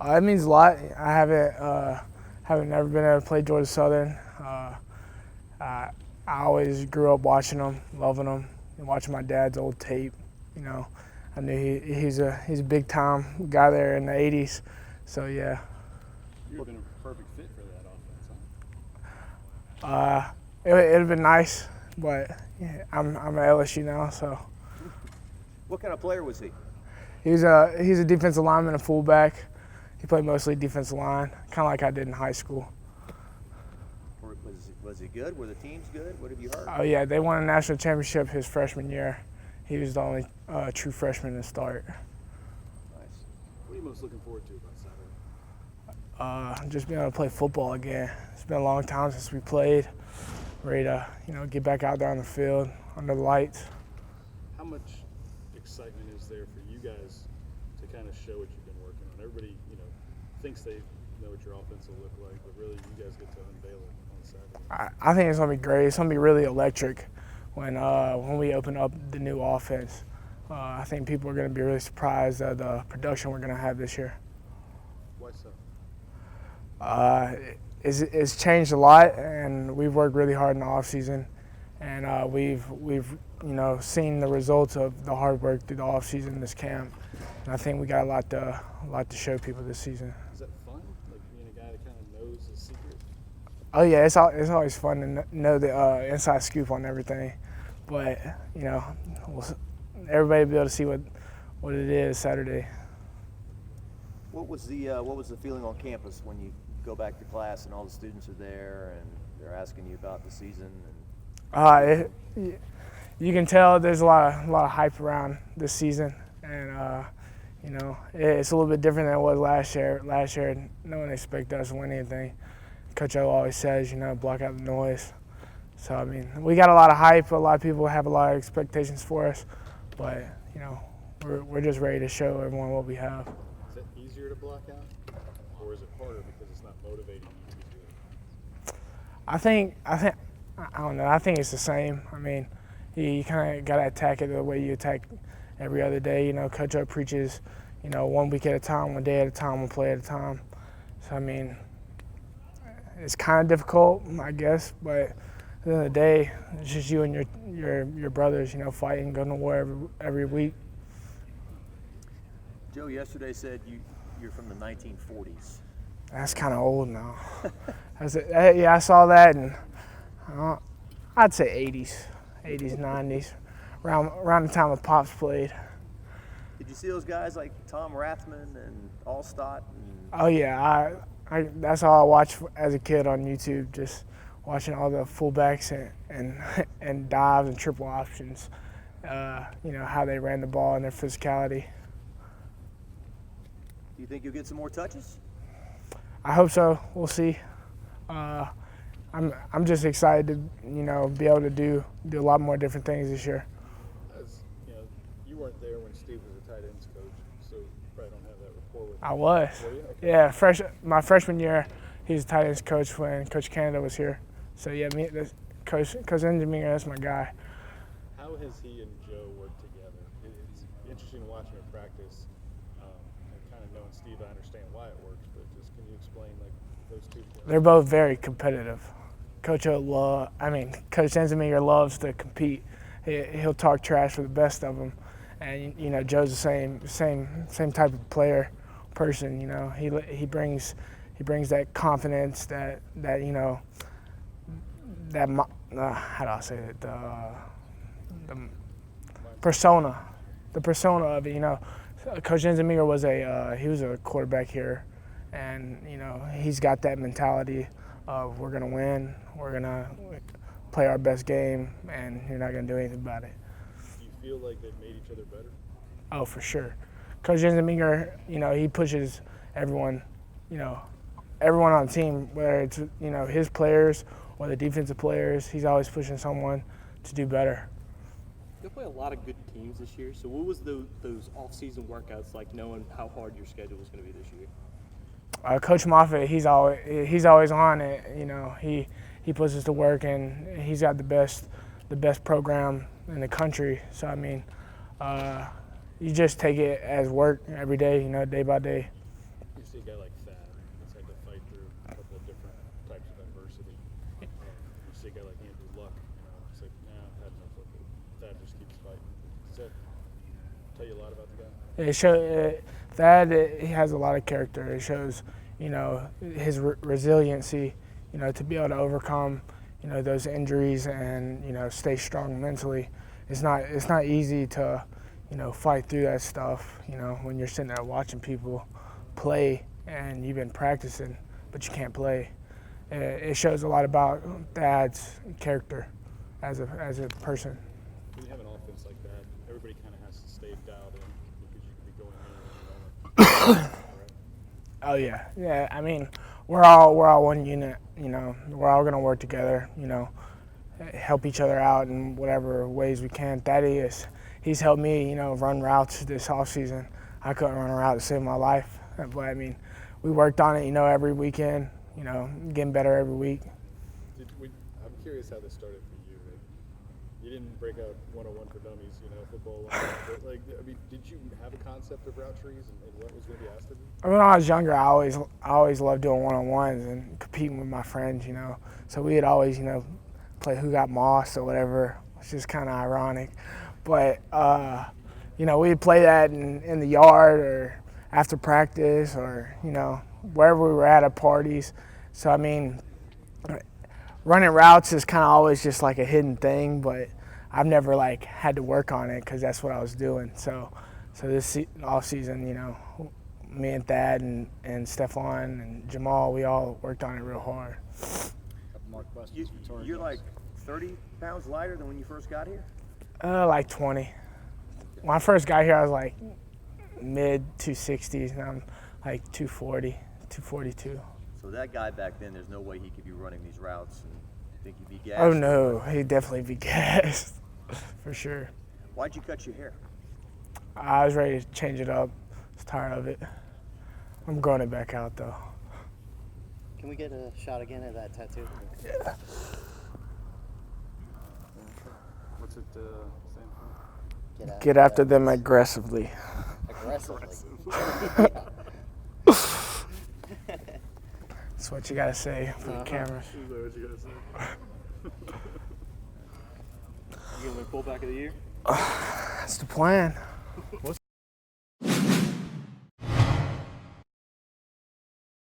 It means a lot. I haven't never been able to play Georgia Southern. I always grew up watching them, loving them, and watching my dad's old tape. You know, I knew he's a big time guy there in the '80s. So yeah. You'd have been a perfect fit for that offense, huh? It'd have been nice, but yeah, I'm at LSU now, so. What kind of player was he? He's a defensive lineman, a fullback. He played mostly defensive line, kind of like I did in high school. Was he good? Were the teams good? What have you heard? Oh yeah, they won a national championship his freshman year. He was the only true freshman to start. Nice. What are you most looking forward to about Saturday? Just being able to play football again. It's been a long time since we played. Ready to get back out there on the field under the lights. How much excitement is there for you guys to kind of show what you've been working on? Everybody, thinks they know what your offense will look like, but really you guys get to unveil it on Saturday. I think it's gonna be great. It's gonna be really electric when we open up the new offense. I think people are gonna be really surprised at the production we're gonna have this year. Why so? It's changed a lot, and we've worked really hard in the off season, and we've seen the results of the hard work through the off season, this camp, and I think we got a lot to show people this season. Is that fun? Like being a guy that kind of knows the secret? Oh yeah, it's always fun to know the inside scoop on everything, but everybody will be able to see what it is Saturday. What was the feeling on campus when you go back to class and all the students are there and they're asking you about the season? You can tell there's a lot of hype around this season, and it's a little bit different than it was last year. Last year, no one expected us to win anything. Coach O always says, block out the noise. So I mean, we got a lot of hype. A lot of people have a lot of expectations for us, but we're just ready to show everyone what we have. Is it easier to block out, or is it harder because it's not motivating you to do it? I don't know. I think it's the same. I mean, you kind of got to attack it the way you attack every other day. Coach O preaches, 1 week at a time, 1 day at a time, 1 play at a time. So I mean, it's kind of difficult, I guess, but at the end of the day, it's just you and your brothers, fighting, going to war every week. Joe yesterday said you're from the 1940s. That's kind of old now. I saw that, and I'd say 80s, 90s, around the time the Pops played. Did you see those guys like Tom Rathman and Allstott? Oh yeah, that's all I watched as a kid on YouTube, just watching all the fullbacks and dives and triple options. How they ran the ball and their physicality. Do you think you'll get some more touches? I hope so. We'll see. I'm just excited to be able to do a lot more different things this year. You weren't there when Steve was a tight ends coach, so you probably don't have that rapport with him. I was. Were you? Okay. Yeah, my freshman year, he was a tight ends coach when Coach Canada was here. So yeah, Coach Engineer, that's my guy. How has he and Joe worked together? It's interesting to watch him in practice. And kind of knowing Steve, I understand why it works, but just can you explain those two things? They're both very competitive. Coach Enzinger loves to compete. He'll talk trash for the best of them, and Joe's the same type of person. He brings that confidence, that how do I say it, the persona of it. Coach Enzinger was a quarterback here, and he's got that mentality of we're gonna win, we're gonna play our best game, and you're not gonna do anything about it. Do you feel like they've made each other better? Oh, for sure. Coach Enzinger, he pushes everyone, everyone on the team, whether it's his players or the defensive players. He's always pushing someone to do better. You'll play a lot of good teams this year. So what was those off-season workouts like, knowing how hard your schedule was going to be this year? Coach Moffitt, he's always on it. He puts us to work, and he's got the best program in the country. So I mean, you just take it as work every day, day by day. You're see a guy like Thad that's had to fight through a couple of different types of adversity. You see a guy like Andrew Luck, it's like, nah, I've had enough of it. Thad just keeps fighting. Does that tell you a lot about the guy? Thad, he has a lot of character. It shows, his resiliency, to be able to overcome, those injuries and, stay strong mentally. It's not easy to, fight through that stuff, when you're sitting there watching people play and you've been practicing, but you can't play. It shows a lot about Thad's character as a person. When you have an offense like that, everybody kind of has to stay dialed in because you could be going in. Oh yeah. I mean, we're all one unit. We're all gonna work together. Help each other out in whatever ways we can. He's helped me. Run routes this off season. I couldn't run a route to save my life, but I mean, we worked on it. Every weekend. Getting better every week. I'm curious how this started for you. Like, you didn't break out 101 for dummies, football. But did you have a concept of route trees and what was going to be asked of you? When I was younger, I always loved doing one-on-ones and competing with my friends. So we'd always play who got mossed or whatever, which is kind of ironic. But we'd play that in the yard or after practice or wherever we were at parties. So I mean, running routes is kind of always just like a hidden thing, but I've never had to work on it because that's what I was doing. So this off season, me and Thad and Stephon and Jamal, we all worked on it real hard. You're like 30 pounds lighter than when you first got here? Like 20. When I first got here, I was like mid 260s. Now I'm like 240, 242. So that guy back then, there's no way he could be running these routes and think he'd be gassed? Oh no, he'd definitely be gassed, for sure. Why'd you cut your hair? I was ready to change it up. I was tired of it. I'm growing it back out though. Can we get a shot again of that tattoo? Yeah. What's it stand for? Get after them aggressively. Aggressively. That's what you gotta say for the cameras. Is that what you gotta say? You gonna win fullback of the year? That's the plan.